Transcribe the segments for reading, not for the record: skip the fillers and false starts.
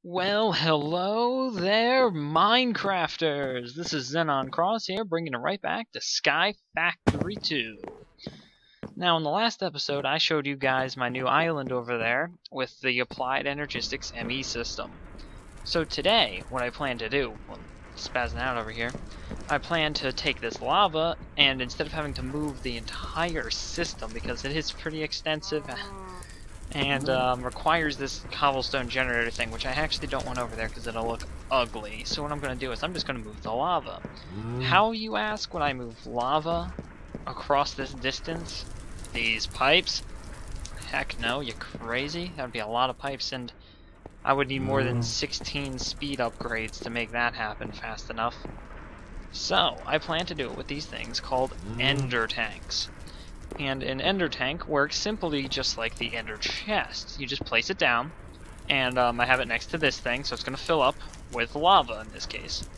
Well, hello there, Minecrafters! This is Xenon Cross here, bringing it right back to Sky Factory 2. Now, in the last episode, I showed you guys my new island over there with the Applied Energistics ME system. So today, what I plan to do, well, spazzing out over here, I plan to take this lava, and instead of having to move the entire system, because it is pretty extensive, and requires this cobblestone generator thing, which I actually don't want over there because it'll look ugly. So what I'm going to do is I'm just going to move the lava. How, you ask, would I move lava across this distance? These pipes? Heck no, you crazy? That would be a lot of pipes, and I would need more than 16 speed upgrades to make that happen fast enough. So, I plan to do it with these things called ender tanks. And an ender tank works simply just like the ender chest. You just place it down, and I have it next to this thing, so it's going to fill up with lava in this case.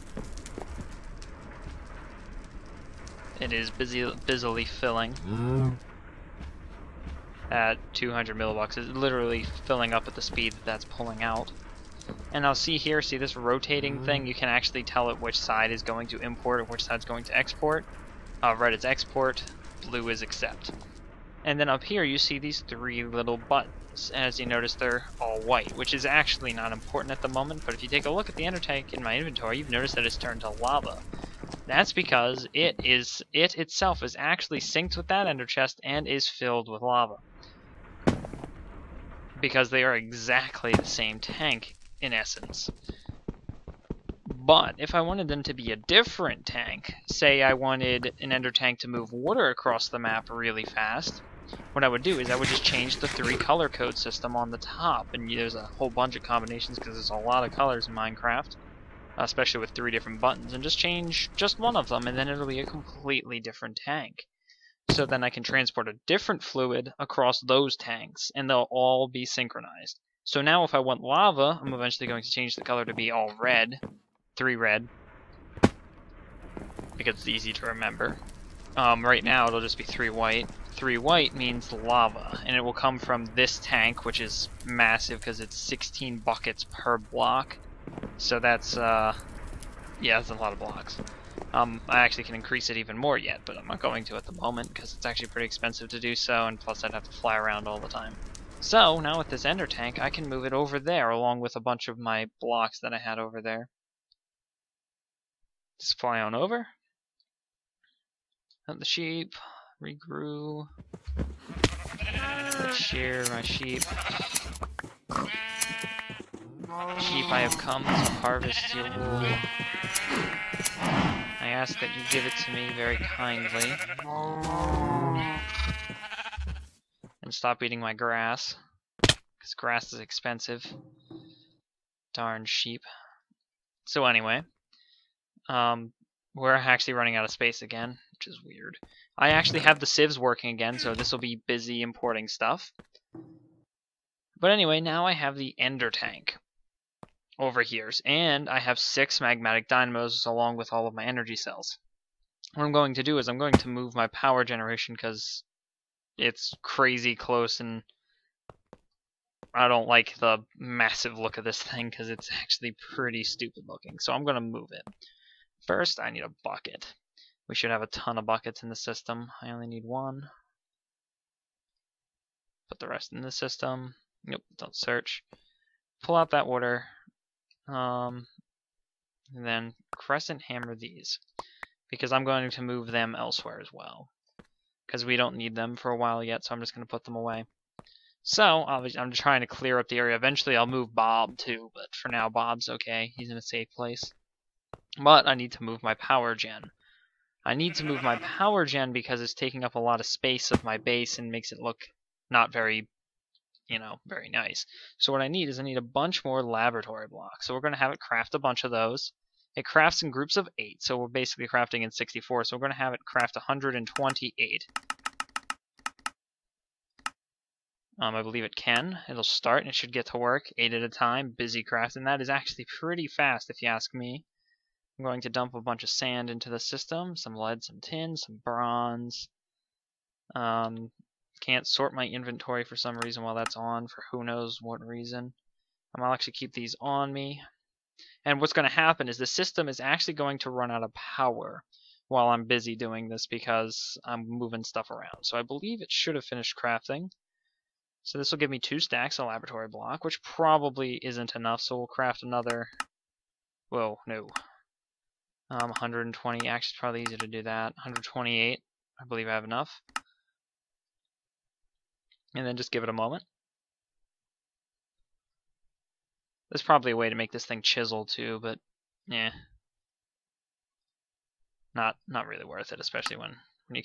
It is busily filling at 200 millibucks. It's literally filling up at the speed that that's pulling out. And now see here, see this rotating thing? You can actually tell it which side is going to import and which side is going to export. Red is export, blue is accept. And then up here you see these three little buttons. As you notice, they're all white, which is actually not important at the moment, but if you take a look at the ender tank in my inventory, you've noticed that it's turned to lava. That's because it itself is actually synced with that ender chest and is filled with lava. Because they are exactly the same tank in essence. But if I wanted them to be a different tank, say I wanted an ender tank to move water across the map really fast, what I would do is I would just change the 3 color code system on the top, and there's a whole bunch of combinations because there's a lot of colors in Minecraft, especially with 3 different buttons, and just change just one of them and then it'll be a completely different tank. So then I can transport a different fluid across those tanks and they'll all be synchronized. So now if I want lava, I'm eventually going to change the color to be all red. 3 red, because it's easy to remember. Right now it'll just be 3 white. 3 white means lava, and it will come from this tank, which is massive because it's 16 buckets per block. So that's yeah, that's a lot of blocks. I actually can increase it even more yet, but I'm not going to at the moment because it's actually pretty expensive to do so, and plus I'd have to fly around all the time. So now with this ender tank, I can move it over there along with a bunch of my blocks that I had over there. Just fly on over. Hunt the sheep. Regrew. Let's shear my sheep. Sheep, I have come to harvest your wool. I ask that you give it to me very kindly. And stop eating my grass. Because grass is expensive. Darn sheep. So anyway. We're actually running out of space again, which is weird. I actually have the sieves working again, so this will be busy importing stuff. But anyway, now I have the ender tank over here, and I have 6 magmatic dynamos along with all of my energy cells. What I'm going to do is I'm going to move my power generation because it's crazy close, and I don't like the massive look of this thing because it's actually pretty stupid looking. So I'm going to move it. First, I need a bucket. We should have a ton of buckets in the system. I only need 1. Put the rest in the system. Nope, don't search. Pull out that water. And then crescent hammer these. Because I'm going to move them elsewhere as well. Because we don't need them for a while yet, so I'm just going to put them away. So, I'm trying to clear up the area. Eventually I'll move Bob too, but for now Bob's okay. He's in a safe place. But I need to move my power gen. I need to move my power gen because it's taking up a lot of space of my base and makes it look not very, very nice. So what I need is I need a bunch more laboratory blocks. So we're going to have it craft a bunch of those. It crafts in groups of 8, so we're basically crafting in 64. So we're going to have it craft 128. I believe it can. It'll start and it should get to work 8 at a time. Busy crafting. That is actually pretty fast if you ask me. I'm going to dump a bunch of sand into the system, some lead, some tin, some bronze. Can't sort my inventory for some reason while that's on, for who knows what reason. I'll actually keep these on me. And what's going to happen is the system is actually going to run out of power while I'm busy doing this because I'm moving stuff around. So I believe it should have finished crafting. So this will give me 2 stacks of laboratory block, which probably isn't enough, so we'll craft another. Whoa, no. 120, actually it's probably easier to do that. 128, I believe I have enough. And then just give it a moment. There's probably a way to make this thing chisel too, but yeah. Not really worth it, especially when you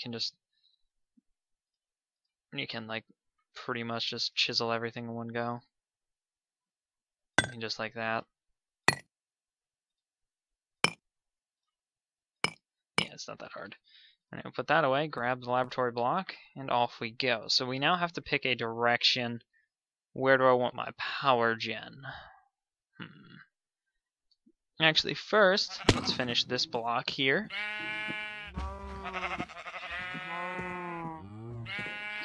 can like pretty much just chisel everything in one go. And just like that. Yeah, it's not that hard. Alright, we'll put that away, grab the laboratory block, and off we go. So we now have to pick a direction. Where do I want my power gen? Actually, first, let's finish this block here.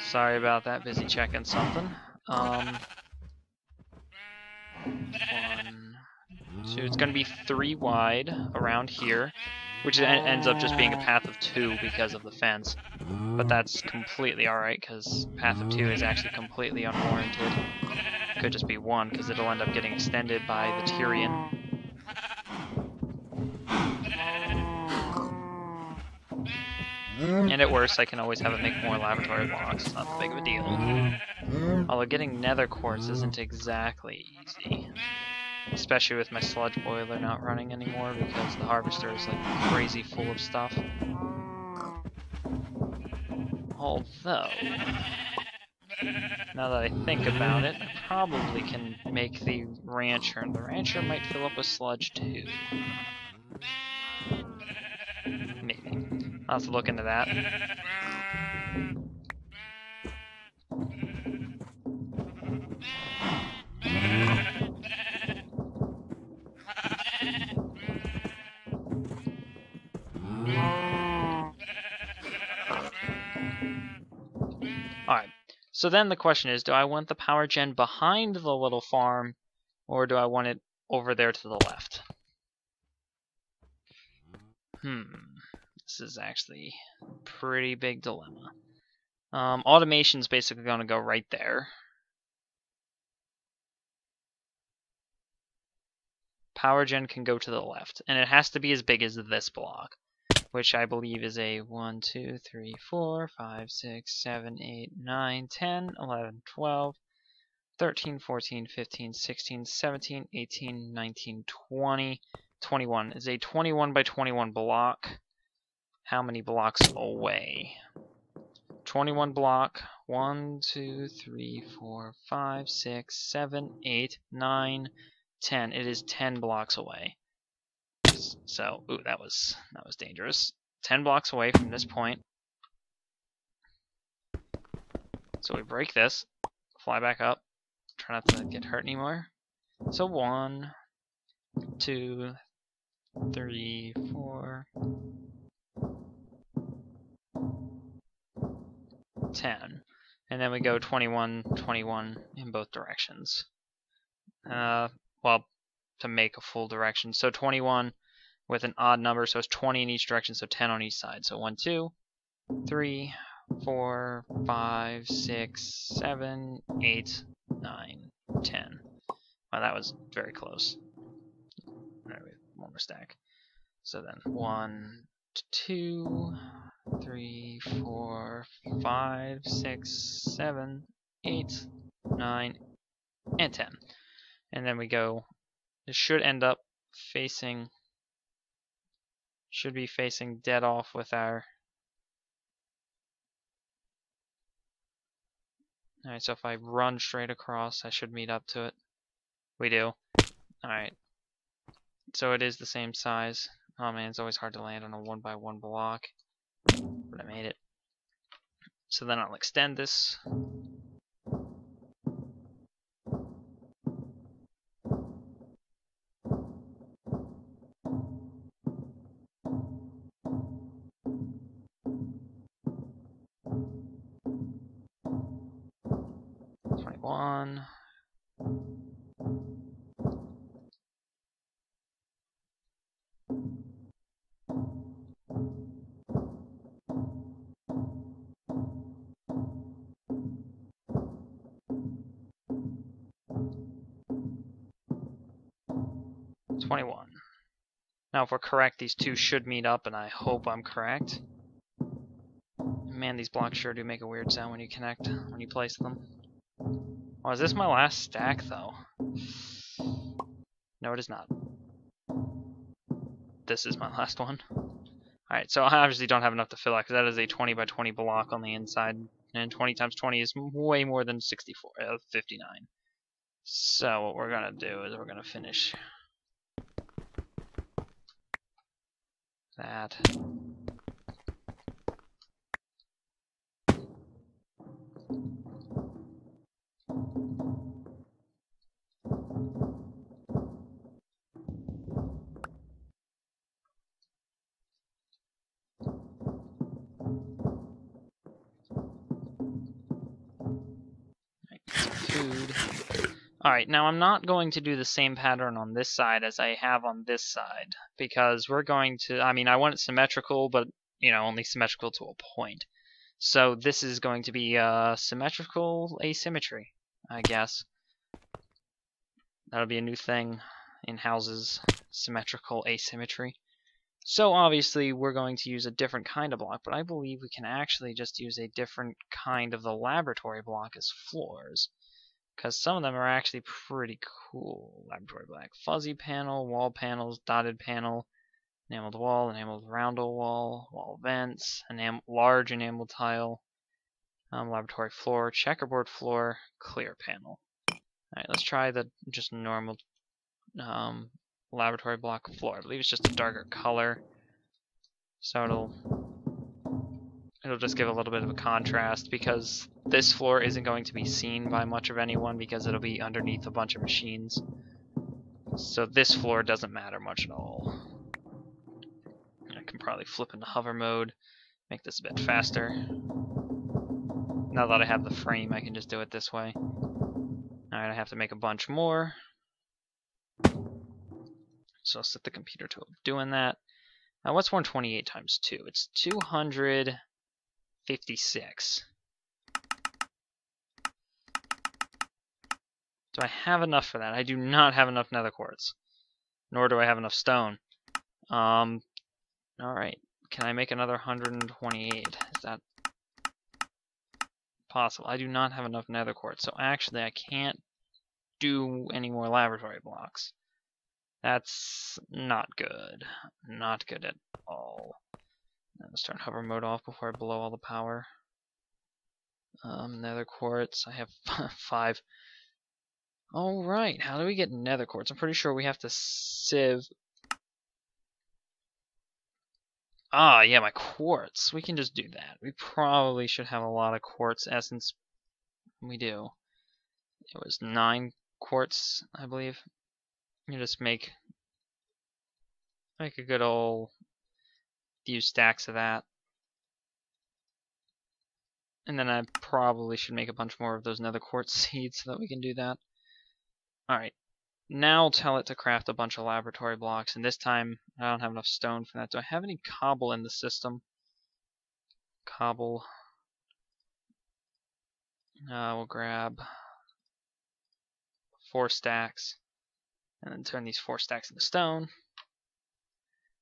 Sorry about that, busy checking something. 1, 2, it's going to be 3 wide around here, which ends up just being a path of 2 because of the fence. But that's completely alright, because path of 2 is actually completely unwarranted. It could just be 1, because it'll end up getting extended by the Tyrian. And at worst, I can always have it make more laboratory blocks. It's not that big of a deal. Although getting nether quartz isn't exactly easy. Especially with my sludge boiler not running anymore because the harvester is like crazy full of stuff. Although, now that I think about it, I probably can make the rancher, and the rancher might fill up with sludge too. Maybe. I'll have to look into that. Alright, so then the question is, do I want the power gen behind the little farm, or do I want it over there to the left? This is actually a pretty big dilemma. Automation's basically going to go right there. Power gen can go to the left, and it has to be as big as this block, which I believe is a 1, 2, 3, 4, 5, 6, 7, 8, 9, 10, 11, 12, 13, 14, 15, 16, 17, 18, 19, 20, 21. It's a 21 by 21 block. How many blocks away? 21 block. 1, 2, 3, 4, 5, 6, 7, 8, 9, 10. It is 10 blocks away. So, ooh, that was dangerous. 10 blocks away from this point. So we break this, fly back up, try not to get hurt anymore. So 1, 2, 3, 4, 10. And then we go 21, 21 in both directions. Well, to make a full direction. So 21 with an odd number, so it's 20 in each direction, so 10 on each side. So 1, 2, 3, 4, 5, 6, 7, 8, 9, 10. Wow, that was very close. Alright, one more stack. So then 1, 2, 3, 4, 5, 6, 7, 8, 9, and 10. And then we go, it should end up facing, should be facing dead off with our, alright, so if I run straight across, I should meet up to it. We do. Alright. So it is the same size. Oh man, it's always hard to land on a 1 by 1 block. But I made it. So then I'll extend this. 21. Now, if we're correct, these two should meet up, and I hope I'm correct. Man, these blocks sure do make a weird sound when you connect, when you place them. Oh, is this my last stack, though? No, it is not. This is my last one. Alright, so I obviously don't have enough to fill out, because that is a 20 by 20 block on the inside. And 20 times 20 is way more than 59. So what we're going to do is we're going to finish that. Food. Alright, now I'm not going to do the same pattern on this side as I have on this side, because we're going to, I mean, I want it symmetrical, but, you know, only symmetrical to a point. So this is going to be symmetrical asymmetry, I guess. That'll be a new thing in houses, symmetrical asymmetry. So obviously we're going to use a different kind of block, but I believe we can actually just use a different kind of the laboratory block as floors. Because some of them are actually pretty cool. Laboratory black, fuzzy panel, wall panels, dotted panel, enameled wall, enameled roundel wall, wall vents, large enameled tile, laboratory floor, checkerboard floor, clear panel. Alright, let's try the just normal laboratory block floor. I believe it's just a darker color, so it'll just give a little bit of a contrast, because this floor isn't going to be seen by much of anyone because it'll be underneath a bunch of machines. So this floor doesn't matter much at all. I can probably flip into hover mode, make this a bit faster. Now that I have the frame, I can just do it this way. Alright, I have to make a bunch more. So I'll set the computer to doing that. Now what's 128 times 2? It's 256. Do I have enough for that? I do not have enough nether quartz. Nor do I have enough stone. Alright. Can I make another 128? Is that possible? I do not have enough nether quartz, so actually I can't do any more laboratory blocks. That's not good. Not good at all. Let's turn hover mode off before I blow all the power. Nether quartz. I have 5. Alright, how do we get nether quartz? I'm pretty sure we have to sieve. Ah, yeah, my quartz. We can just do that. We probably should have a lot of quartz essence. We do. It was 9 quartz, I believe. You just make a good old few stacks of that. And then I probably should make a bunch more of those nether quartz seeds so that we can do that. Alright, now I'll tell it to craft a bunch of laboratory blocks, and this time I don't have enough stone for that. Do I have any cobble in the system? Cobble. We'll grab 4 stacks, and then turn these 4 stacks into stone.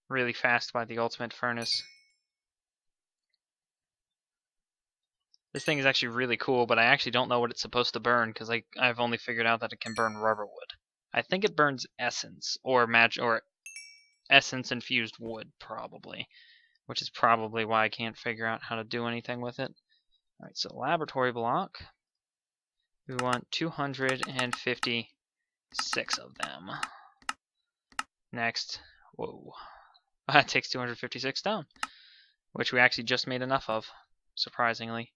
Really fast by the ultimate furnace. This thing is actually really cool, but I actually don't know what it's supposed to burn, because I've only figured out that it can burn rubber wood. I think it burns essence, or essence infused wood, probably. Which is probably why I can't figure out how to do anything with it. Alright, so laboratory block. We want 256 of them. Next. Whoa. That takes 256 stone. Which we actually just made enough of, surprisingly.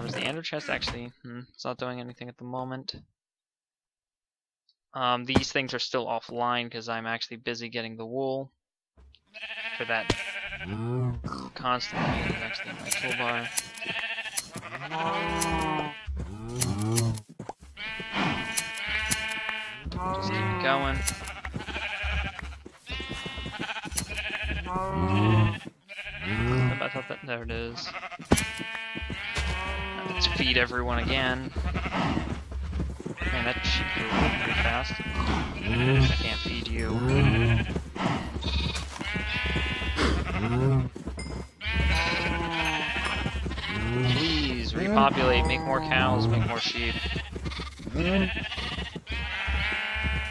Is the ender chest actually? It's not doing anything at the moment. These things are still offline because I'm actually busy getting the wool for that constantly. Actually in my toolbar. Just keep it going. There it is. Let's feed everyone again. Man, that sheep grew pretty fast. I can't feed you. populate, make more cows, make more sheep. And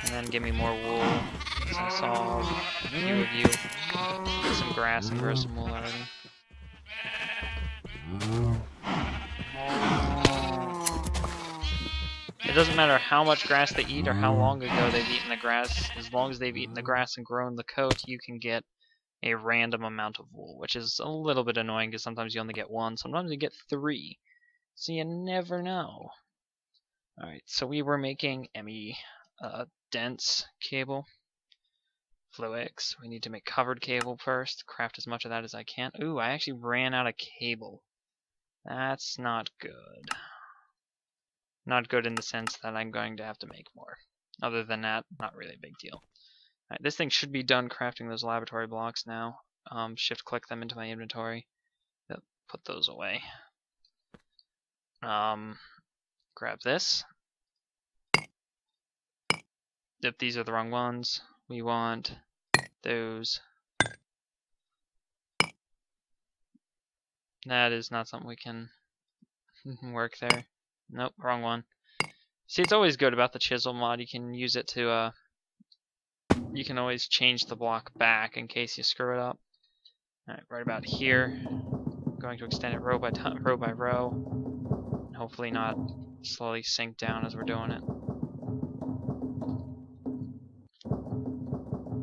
then give me more wool, because I saw a few of you get some grass and grow some wool already. It doesn't matter how much grass they eat or how long ago they've eaten the grass. As long as they've eaten the grass and grown the coat, you can get a random amount of wool, which is a little bit annoying because sometimes you only get one, sometimes you get 3. So you never know. Alright, so we were making dense cable. Fluix. We need to make covered cable first. Craft as much of that as I can. Ooh, I actually ran out of cable. That's not good. Not good in the sense that I'm going to have to make more. Other than that, not really a big deal. Alright, this thing should be done crafting those laboratory blocks now. Shift click them into my inventory. Yep, put those away. Grab this. Yep, these are the wrong ones. We want those. That is not something we can work there. Nope, wrong one. See, it's always good about the chisel mod. You can use it to, you can always change the block back in case you screw it up. Alright, right about here. I'm going to extend it row by row. And hopefully not slowly sink down as we're doing it.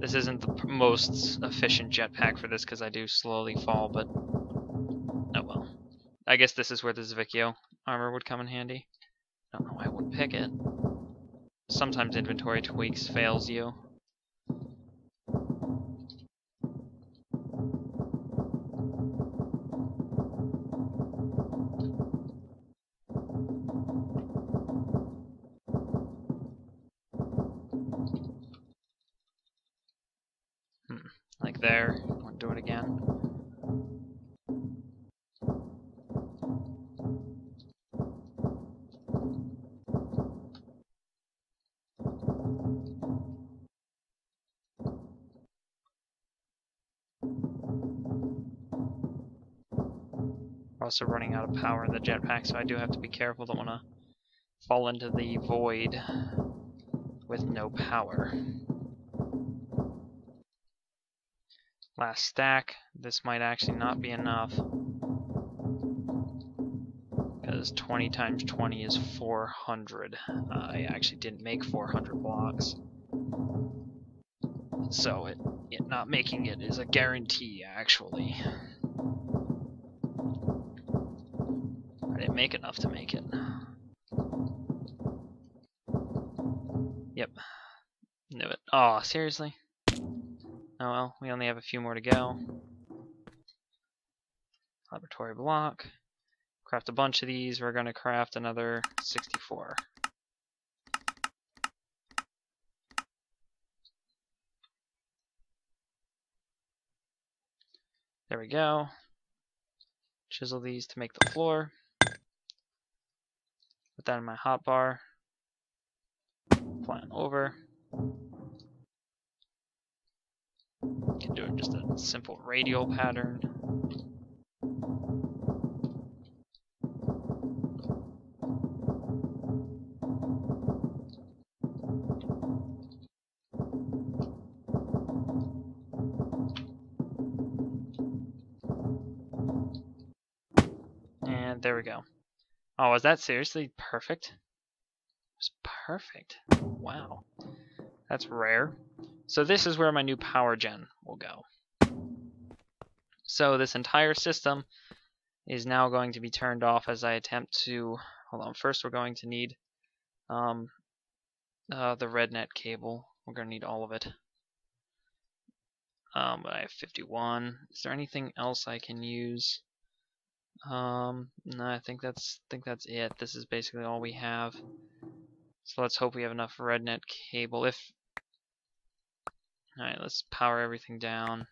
This isn't the most efficient jetpack for this because I do slowly fall, but oh well. I guess this is where the Zvicchio armor would come in handy. I don't know why I wouldn't pick it. Sometimes inventory tweaks fails you. Like there. I want to do it again. We're also running out of power in the jetpack, so I do have to be careful. Don't want to fall into the void with no power. Last stack. This might actually not be enough, because 20 times 20 is 400. I actually didn't make 400 blocks, so it not making it is a guarantee, actually. I didn't make enough to make it. Yep. Knew it. Aw, seriously? Oh well, we only have a few more to go. Laboratory block. Craft a bunch of these. We're going to craft another 64. There we go. Chisel these to make the floor. Put that in my hotbar. Plan over. Can do just a simple radial pattern. And there we go. Oh, was that seriously perfect? It was perfect. Wow. That's rare. So this is where my new power gen will go. So this entire system is now going to be turned off as I attempt to... Hold on, first we're going to need the RedNet cable. We're going to need all of it. But I have 51. Is there anything else I can use? No, I think that's it. This is basically all we have. So let's hope we have enough RedNet cable. Alright, let's power everything down.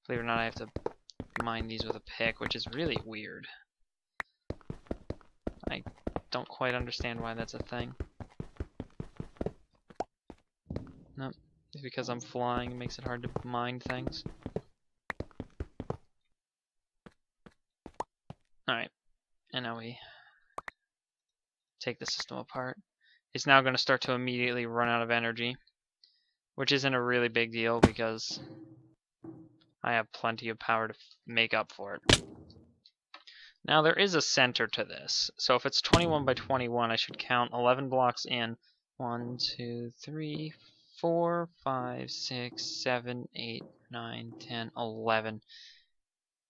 Believe it or not, I have to mine these with a pick, which is really weird. I don't quite understand why that's a thing. Nope. It's because I'm flying, it makes it hard to mine things. Alright. And now we take the system apart. It's now going to start to immediately run out of energy, which isn't a really big deal because I have plenty of power to make up for it. Now there is a center to this, so if it's 21 by 21, I should count 11 blocks in. 1, 2, 3, 4, 5, 6, 7, 8, 9, 10, 11.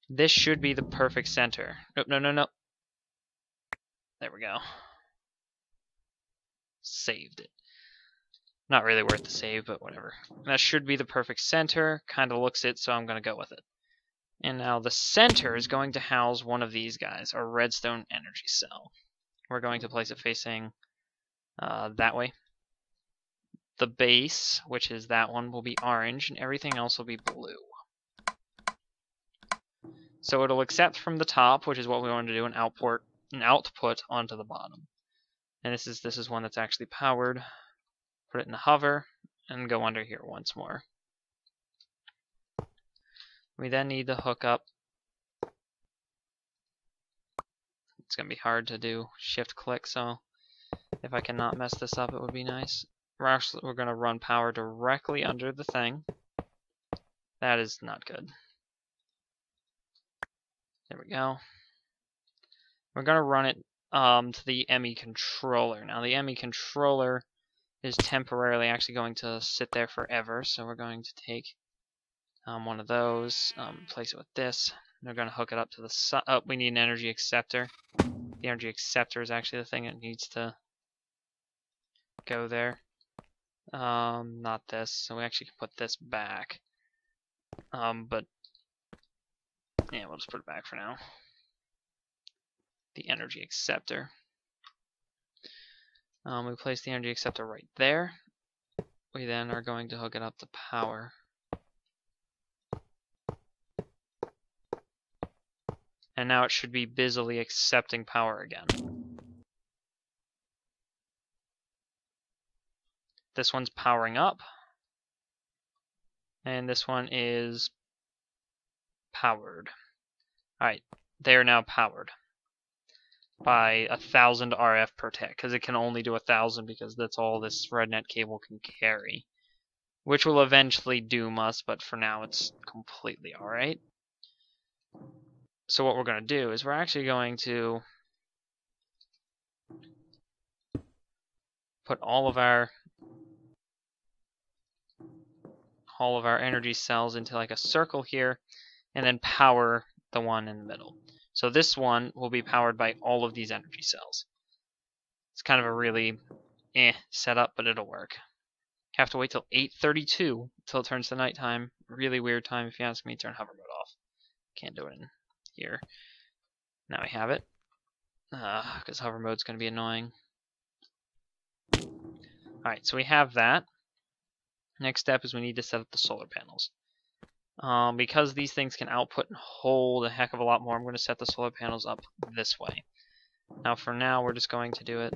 This should be the perfect center. Nope, no. There we go. Saved it. Not really worth the save, but whatever. That should be the perfect center. Kind of looks it, so I'm going to go with it. And now the center is going to house one of these guys, our redstone energy cell. We're going to place it facing that way. The base, which is that one, will be orange, and everything else will be blue. So it'll accept from the top, which is what we want to do, an output onto the bottom. And this is one that's actually powered. Put it in the hover, and go under here once more. We then need to hook up. It's going to be hard to do shift click, so if I cannot mess this up, it would be nice. We're going to run power directly under the thing. That is not good. There we go. We're going to run it to the ME controller. Now the ME controller is temporarily actually going to sit there forever, so we're going to take one of those, place it with this. And we're going to hook it up to the side. Oh, we need an energy acceptor. The energy acceptor is actually the thing that needs to go there. Not this, so we actually can put this back. But yeah, we'll just put it back for now. The energy acceptor. We place the energy acceptor right there. We then are going to hook it up to power. And now it should be busily accepting power again. This one's powering up. And this one is powered. Alright, they are now powered by 1,000 RF per tick, because it can only do 1,000 because that's all this RedNet cable can carry. Which will eventually doom us, but for now it's completely alright. So what we're going to do is we're actually going to put all of our energy cells into like a circle here, and then power the one in the middle. So this one will be powered by all of these energy cells. It's kind of a really setup, but it'll work. You have to wait till 8:32 till it turns to nighttime. Really weird time if you ask me. Turn hover mode off. Can't do it in here. Now we have it, because hover mode's going to be annoying. Alright, so we have that. Next step is we need to set up the solar panels. Because these things can output and hold a heck of a lot more, I'm going to set the solar panels up this way. Now for now, we're just going to do it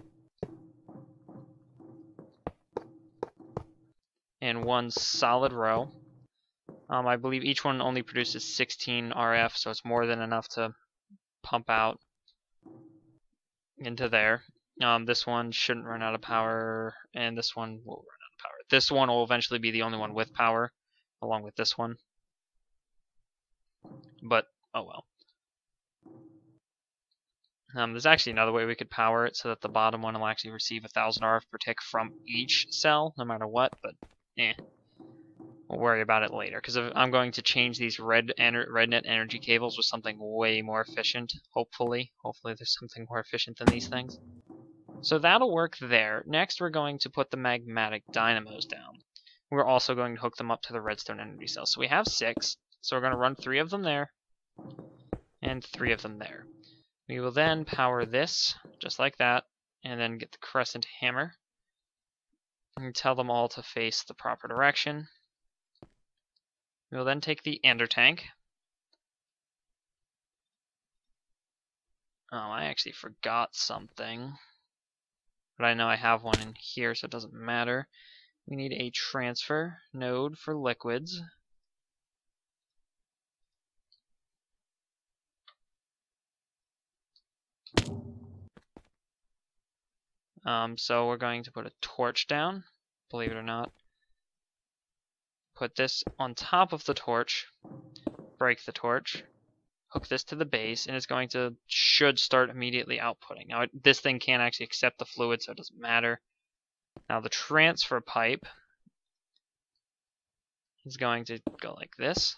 in one solid row. I believe each one only produces 16 RF, so it's more than enough to pump out into there. This one shouldn't run out of power, and this one will run out of power. This one will eventually be the only one with power, along with this one. But, oh well. There's actually another way we could power it so that the bottom one will actually receive 1,000 RF per tick from each cell, no matter what, but we'll worry about it later, because I'm going to change these RedNet energy cables with something way more efficient, hopefully. Hopefully there's something more efficient than these things. So that'll work there. Next we're going to put the magmatic dynamos down. We're also going to hook them up to the redstone energy cells. So we have 6, so we're going to run 3 of them there, and 3 of them there. We will then power this, just like that, and then get the crescent hammer, and tell them all to face the proper direction. We will then take the ender tank. Oh, I actually forgot something, but I know I have one in here, so it doesn't matter. We need a transfer node for liquids. So we're going to put a torch down, believe it or not. Put this on top of the torch, break the torch, hook this to the base, and it's going to should start immediately outputting. Now this thing can't actually accept the fluid, so it doesn't matter. Now the transfer pipe is going to go like this,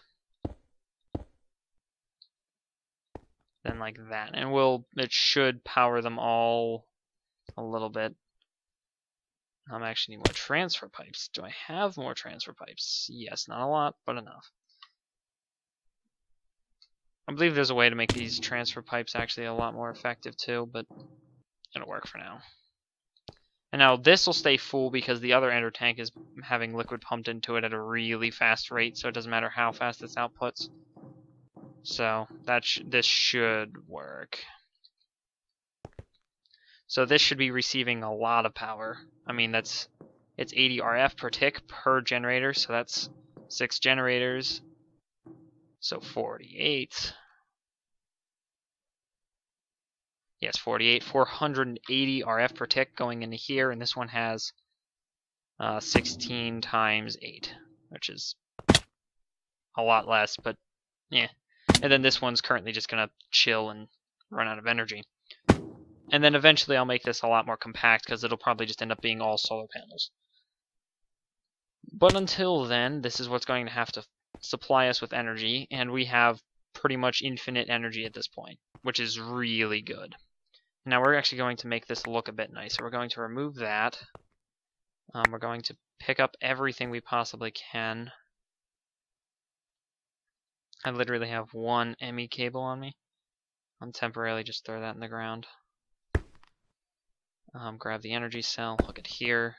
then like that, and it should power them all a little bit. I actually need more transfer pipes. Do I have more transfer pipes? Yes, not a lot, but enough. I believe there's a way to make these transfer pipes actually a lot more effective too, but it'll work for now. And now this will stay full because the other ender tank is having liquid pumped into it at a really fast rate, so it doesn't matter how fast this outputs. So this should work. So this should be receiving a lot of power. I mean, it's 80 RF per tick per generator, so that's 6 generators. So 48. Yes, 48. 480 RF per tick going into here, and this one has 16 times 8, which is a lot less, but yeah. And then this one's currently just going to chill and run out of energy. And then eventually I'll make this a lot more compact because it'll probably just end up being all solar panels. But until then, this is what's going to have to supply us with energy, and we have pretty much infinite energy at this point, which is really good. Now we're actually going to make this look a bit nicer. We're going to remove that. We're going to pick up everything we possibly can. I literally have one ME cable on me. I'll temporarily just throw that in the ground. Grab the energy cell, hook it here.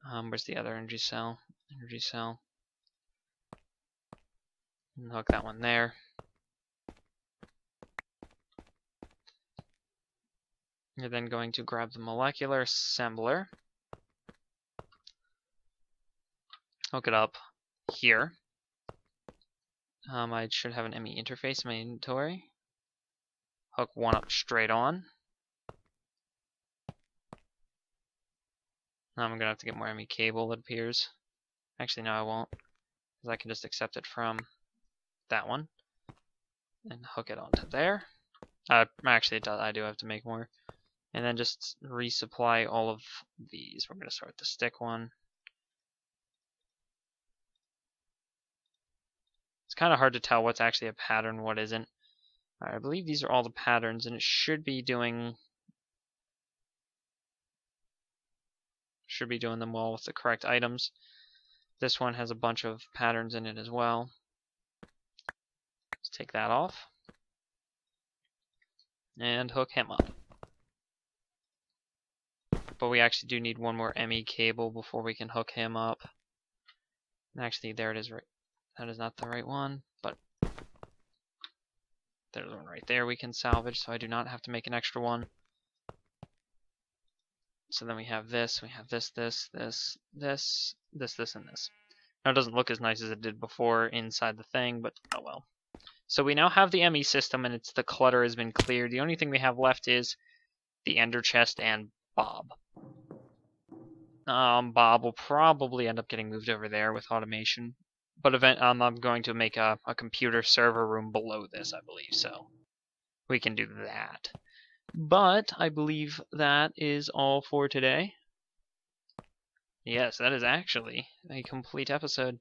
Where's the other energy cell? Energy cell. And hook that one there. You're then going to grab the molecular assembler. Hook it up here. I should have an ME interface in my inventory. Hook one up straight on. Now I'm going to have to get more ME cable, it appears. Actually, no, I won't, because I can just accept it from that one and hook it onto there. Actually, I do have to make more. And then just resupply all of these. We're going to start with the stick one. It's kind of hard to tell what's actually a pattern, what isn't. I believe these are all the patterns, and it should be doing them all with the correct items. This one has a bunch of patterns in it as well. Let's take that off and hook him up. But we actually do need one more ME cable before we can hook him up. And actually, there it is. Right, that is not the right one, but there's one right there we can salvage, so I do not have to make an extra one. So then we have this, and this. Now it doesn't look as nice as it did before inside the thing, but oh well. So we now have the ME system, and the clutter has been cleared. The only thing we have left is the ender chest and Bob. Bob will probably end up getting moved over there with automation, but I'm going to make a computer server room below this, I believe, so we can do that. But I believe that is all for today. Yes, that is actually a complete episode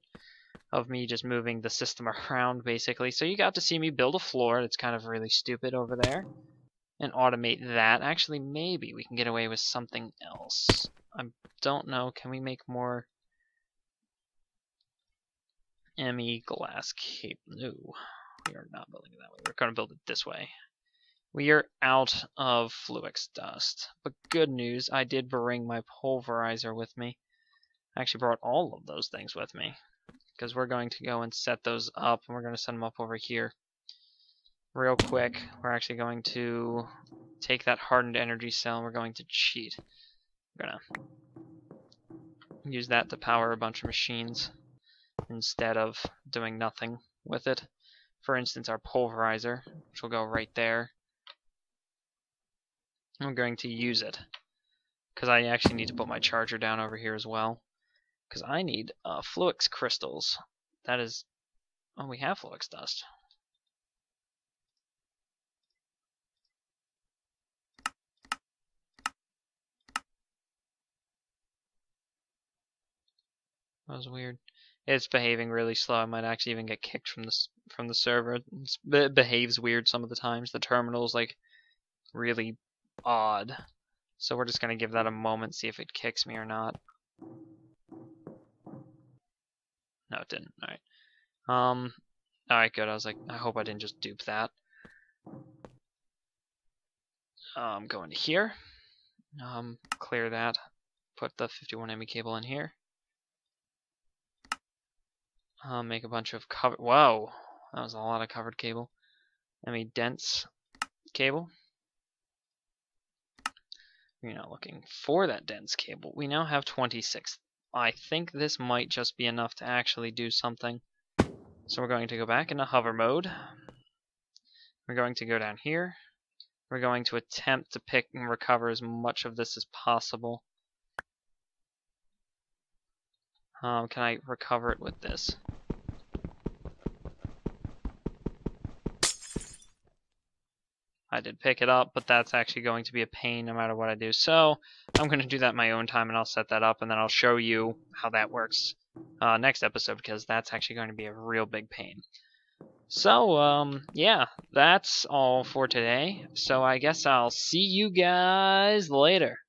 of me just moving the system around, basically. So you got to see me build a floor that's kind of really stupid over there and automate that. Actually, maybe we can get away with something else. I don't know. Can we make more ME glass cable? No, we are not building it that way. We're going to build it this way. We are out of Fluix dust. But good news, I did bring my pulverizer with me. I actually brought all of those things with me, because we're going to go and set those up, and we're going to set them up over here. Real quick, we're actually going to take that hardened energy cell, and we're going to cheat. We're going to use that to power a bunch of machines instead of doing nothing with it. For instance, our pulverizer, which will go right there. I'm going to use it because I actually need to put my charger down over here as well. Because I need Fluix crystals. That is... Oh, we have Fluix dust. That was weird. It's behaving really slow. I might actually even get kicked from the server. It behaves weird some of the times. The terminal's like really odd. So we're just gonna give that a moment, see if it kicks me or not. No, it didn't. Alright. Alright, good. I was like, I hope I didn't just dupe that. Go into here. Clear that. Put the 51 MB cable in here. Make a bunch of cover. Whoa, that was a lot of covered cable. Dense cable. We're not looking for that dense cable. We now have 26. I think this might just be enough to actually do something. So we're going to go back into hover mode. We're going to go down here. We're going to attempt to pick and recover as much of this as possible. Can I recover it with this? I did pick it up, but that's actually going to be a pain no matter what I do. So I'm going to do that in my own time, and I'll set that up, and then I'll show you how that works next episode, because that's actually going to be a real big pain. So, yeah, that's all for today. So I guess I'll see you guys later.